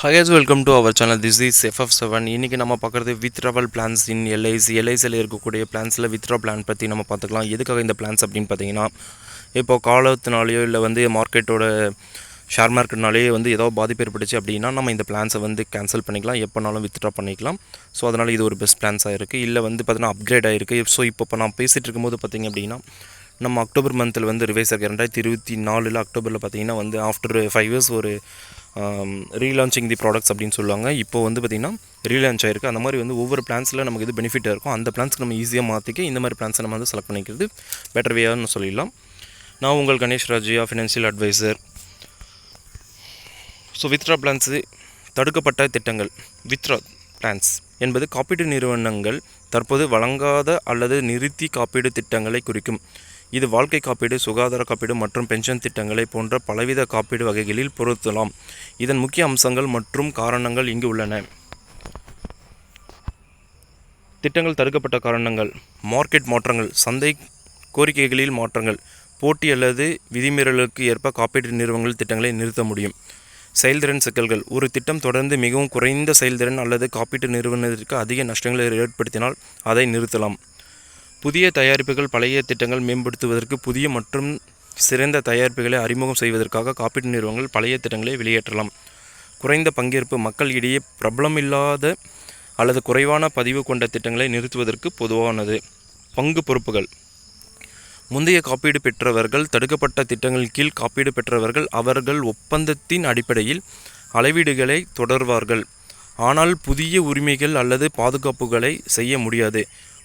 Hi guys, welcome to our channel. This is FF7. இன்னைக்கு நம்ம பார்க்குறது withdrawal plans in LIC. LICல இருக்கக்கூடிய பிளான்ஸில் withdraw plan பற்றி நம்ம பார்த்துக்கலாம். எதுக்காக இந்த பிளான்ஸ் அப்படின்னு பார்த்தீங்கன்னா, இப்போ காலத்தினாலேயோ இல்லை மார்க்கெட்டோட ஷேர் மார்க்கெட்னாலேயே ஏதோ பாதிப்பு ஏற்பட்டுச்சு அப்படின்னா நம்ம இந்த பிளான்ஸை கேன்சல் பண்ணிக்கலாம், எப்போனாலும் வித்ட்ரா பண்ணிக்கலாம். ஸோ அதனால் இது ஒரு பெஸ்ட் பிளான்ஸாக இருக்குது. இல்லை பார்த்தீங்கன்னா அப்கிரேட் ஆகிருக்கு. ஸோ இப்போ நான் பேசிகிட்டு இருக்கும்போது பார்த்திங்க அப்படின்னா நம்ம அக்டோபர் மந்தில் ரிவைஸ் ஆகிருக்கு. 2024 அக்டோபரில் பார்த்திங்கன்னா ஆஃப்டர் 5 இயர்ஸ் ஒரு ரீலான்ச்சிங் தி ப்ராடக்ட்ஸ் அப்படின்னு சொல்லுவாங்க. இப்போ பார்த்திங்கன்னா ரீலான்ச் ஆகிருக்கு. அந்த மாதிரி ஒவ்வொரு பிளான்ஸில் நமக்கு இது பெனிஃபிட்டாக இருக்கும். அந்த பிளான்ஸ்க்கு நம்ம ஈஸியாக மாற்றிக்க இந்த மாதிரி பிளான்ஸை நம்ம செலக்ட் பண்ணிக்கிறது பெட்டர் வேன்னு சொல்லிடலாம். நான் உங்கள் கணேஷ் ராஜியா, financial advisor. So withdraw plans தடுக்கப்பட்ட திட்டங்கள். வித்ட்ரா பிளான்ஸ் என்பது காப்பீட்டு நிறுவனங்கள் தற்போது வழங்காத அல்லது நிறுத்தி காப்பீடு திட்டங்களை குறிக்கும். இது வாழ்க்கை காப்பீடு, சுகாதார காப்பீடு மற்றும் பென்ஷன் திட்டங்களை போன்ற பலவித காப்பீடு வகைகளில் பொருத்தலாம். இதன் முக்கிய அம்சங்கள் மற்றும் காரணங்கள் இங்கு உள்ளன. திட்டங்கள் தடுக்கப்பட்ட காரணங்கள்: மார்க்கெட் மாற்றங்கள், சந்தை கோரிக்கைகளில் மாற்றங்கள், போட்டி அல்லது விதிமீறலுக்கு ஏற்ப காப்பீட்டு நிறுவனங்கள் திட்டங்களை நிறுத்த முடியும். செயல்திறன் சிக்கல்கள்: ஒரு திட்டம் தொடர்ந்து மிகவும் குறைந்த செயல்திறன் அல்லது காப்பீட்டு நிறுவனத்திற்கு அதிக நஷ்டங்களை ஏற்படுத்தினால் அதை நிறுத்தலாம். புதிய தயாரிப்புகள், பழைய திட்டங்கள் மேம்படுத்துவதற்கு புதிய மற்றும் சிறந்த தயாரிப்புகளை அறிமுகம் செய்வதற்காக காப்பீட்டு நிறுவனங்கள் பழைய திட்டங்களை வெளியேற்றலாம். குறைந்த பங்கேற்பு: மக்கள் இடையே பிரபலமில்லாத அல்லது குறைவான பதிவு கொண்ட திட்டங்களை நிறுத்துவதற்கு பொதுவானது. பங்கு பொறுப்புகள்: முந்தைய காப்பீடு பெற்றவர்கள் தடுக்கப்பட்ட திட்டங்களின் கீழ் காப்பீடு பெற்றவர்கள் அவர்கள் ஒப்பந்தத்தின் அடிப்படையில் அளவீடுகளை தொடர்வார்கள், ஆனால் புதிய உரிமைகள் அல்லது பாதுகாப்புகளை செய்ய முடியாது.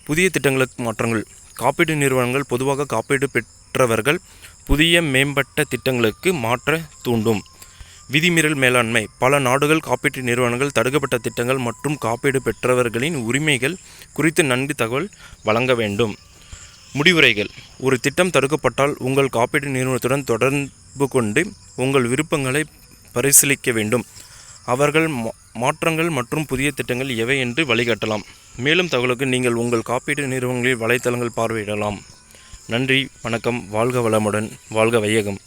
புதிய திட்டங்களுக்கு மாற்றங்கள்: காப்பீட்டு நிறுவனங்கள் பொதுவாக காப்பீடு பெற்றவர்கள் புதிய மேம்பட்ட திட்டங்களுக்கு மாற்ற தூண்டும். விதிமீறல் மேலாண்மை: பல நாடுகள் காப்பீட்டு நிறுவனங்கள் தடுக்கப்பட்ட திட்டங்கள் மற்றும் காப்பீடு பெற்றவர்களின் உரிமைகள் குறித்து நன்கு தகவல் வழங்க வேண்டும். முடிவுரைகள்: ஒரு திட்டம் தடுக்கப்பட்டால் உங்கள் காப்பீட்டு நிறுவனத்துடன் தொடர்பு கொண்டு உங்கள் விருப்பங்களை பரிசீலிக்க வேண்டும். அவர்கள் மாற்றங்கள் மற்றும் புதிய திட்டங்கள் எவை என்று வழிகாட்டலாம். மேலும் தகவலுக்கு நீங்கள் உங்கள் காப்பீட்டு நிறுவனங்களின் வலைத்தளங்கள் பார்வையிடலாம். நன்றி, வணக்கம், வாழ்க வளமுடன், வாழ்க வையகம்.